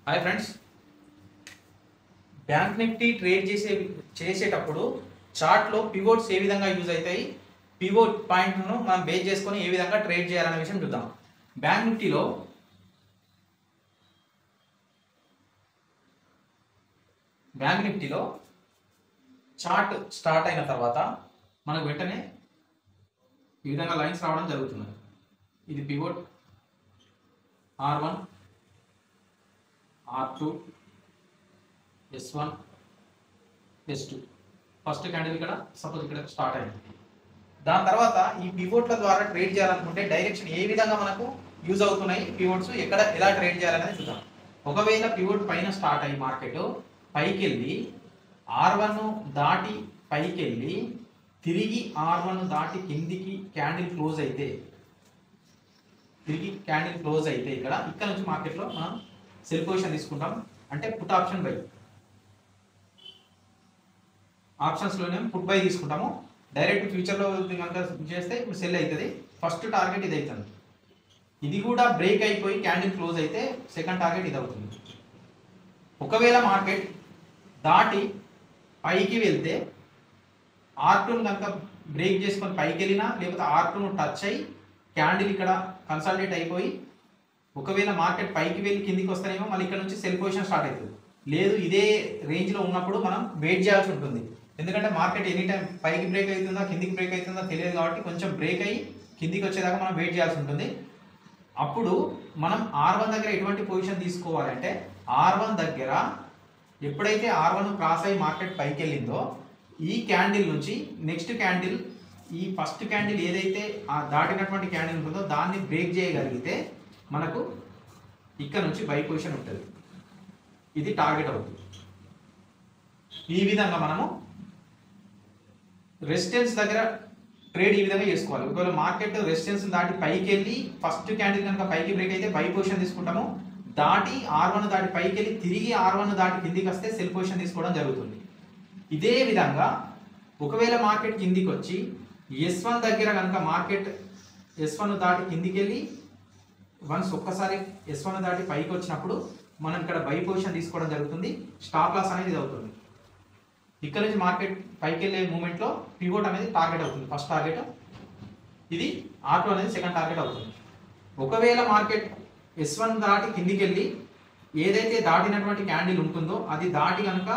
Hi friends, bank Nifty trade చేసేటప్పుడు చార్ట్లో pivots ఏ విధంగా యూజ్ అవుతాయి, పివోట్ పాయింట్ను మనం బేస్ చేసుకొని ఏ విధంగా ట్రేడ్ చేయాలనే విషయం చూద్దాం. బ్యాంక్ నిఫ్టీలో చార్ట్ స్టార్ట్ అయిన తర్వాత మనకు వెంటనే ఈ విధంగా లైన్స్ రావడం జరుగుతుంది. ఇది pivot R1, R2, S1, S2 first candle ఇక్కడ సపోజ్ ఇక్కడ స్టార్ట్ అయింది. దాని తర్వాత ఈ పివోట్ల ద్వారా ట్రేడ్ చేయాలనుకుంటే డైరెక్షన్ ఏ విధంగా మనకు యూజ్ అవుతున్నాయి, పివోట్స్ ఎక్కడ ఎలా ట్రేడ్ చేయాలనేది చూద్దాం. ఒకవేళ పివోట్ పైన స్టార్ట్ అయ్యి మార్కెట్ పైకి వెళ్ళి R1 దాటి పైకి వెళ్ళి తిరిగి R1 దాటి కిందికి క్యాండిల్ క్లోజ్ అయితే ఇక్కడ నుంచి మార్కెట్లో మనం సెల్ పొజిషన్ తీసుకుంటాం. అంటే పుట్ ఆప్షన్ బై, ఆప్షన్స్లోనే పుట్ బై తీసుకుంటాము. డైరెక్ట్ ఫ్యూచర్లో కనుక చేస్తే ఇప్పుడు సెల్ అవుతుంది. ఫస్ట్ టార్గెట్ ఇది అవుతుంది. ఇది కూడా బ్రేక్ అయిపోయి క్యాండిల్ క్లోజ్ అయితే సెకండ్ టార్గెట్ ఇది అవుతుంది. ఒకవేళ మార్కెట్ దాటి పైకి వెళ్తే R2ను కనుక బ్రేక్ చేసుకొని పైకి వెళ్ళినా లేకపోతే R2ను టచ్ అయ్యి క్యాండిల్ ఇక్కడ కన్సాలిడేట్ అయిపోయి ఒకవేళ మార్కెట్ పైకి వెళ్ళి కిందికి వస్తేనేమో మళ్ళీ ఇక్కడ నుంచి సెల్ పొజిషన్ స్టార్ట్ అవుతుంది. లేదు ఇదే రేంజ్లో ఉన్నప్పుడు మనం వెయిట్ చేయాల్సి ఉంటుంది. ఎందుకంటే మార్కెట్ ఎనీ టైం పైకి బ్రేక్ అవుతుందా కిందికి బ్రేక్ అవుతుందా తెలియదు కాబట్టి కొంచెం బ్రేక్ అయ్యి కిందికి వచ్చేదాకా మనం వెయిట్ చేయాల్సి ఉంటుంది. అప్పుడు మనం R1 దగ్గర ఎటువంటి పొజిషన్ తీసుకోవాలంటే R1 దగ్గర ఎప్పుడైతే R1 క్రాస్ అయ్యి మార్కెట్ పైకి వెళ్ళిందో ఈ క్యాండిల్ నుంచి నెక్స్ట్ క్యాండిల్, ఈ ఫస్ట్ క్యాండిల్ ఏదైతే దాటినటువంటి క్యాండిల్ ఉంటుందో దాన్ని బ్రేక్ చేయగలిగితే మనకు ఇక్కడ నుంచి బై పొజిషన్ ఉంటుంది. ఇది టార్గెట్ అవుతుంది. ఈ విధంగా మనము రెసిస్టెన్స్ దగ్గర ట్రేడ్ ఈ విధంగా చేసుకోవాలి. ఒకవేళ మార్కెట్ రెసిస్టెన్స్ దాటి పైకి వెళ్ళి ఫస్ట్ క్యాండిల్ కనుక పైకి బ్రేక్ అయితే బై పొజిషన్ తీసుకుంటాము. దాటి R1 దాటి పైకి వెళ్ళి తిరిగి R1 దాటి కిందికి వస్తే సెల్ పొజిషన్ తీసుకోవడం జరుగుతుంది. ఇదే విధంగా ఒకవేళ మార్కెట్ కిందికి వచ్చి S1 దగ్గర కనుక మార్కెట్ S1 దాటి కిందికి వెళ్ళి వన్స్ ఒక్కసారి S1 దాటి పైకి వచ్చినప్పుడు మనం ఇక్కడ బై పొజిషన్ తీసుకోవడం జరుగుతుంది. స్టాప్ లాస్ అనేది ఇది అవుతుంది. ఇక్కడ నుంచి మార్కెట్ పైకి వెళ్ళే మూమెంట్లో పివోట్ అనేది టార్గెట్ అవుతుంది, ఫస్ట్ టార్గెట్. ఇది R2 అనేది సెకండ్ టార్గెట్ అవుతుంది. ఒకవేళ మార్కెట్ S1 దాటి కిందికి వెళ్ళి ఏదైతే దాటినటువంటి క్యాండిల్ ఉంటుందో అది దాటి కనుక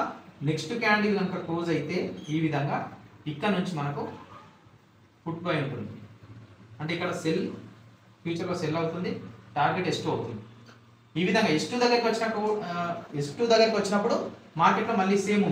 నెక్స్ట్ క్యాండిల్ కనుక క్లోజ్ అయితే ఈ విధంగా ఇక్కడ నుంచి మనకు పుట్ బై ఉంటుంది. అంటే ఇక్కడ సెల్, ఫ్యూచర్లో సెల్ అవుతుంది, టార్గెట్ S2 అవుతుంది. ఈ విధంగా S2 దగ్గరికి వచ్చినప్పుడు మార్కెట్లో మళ్ళీ సేమ్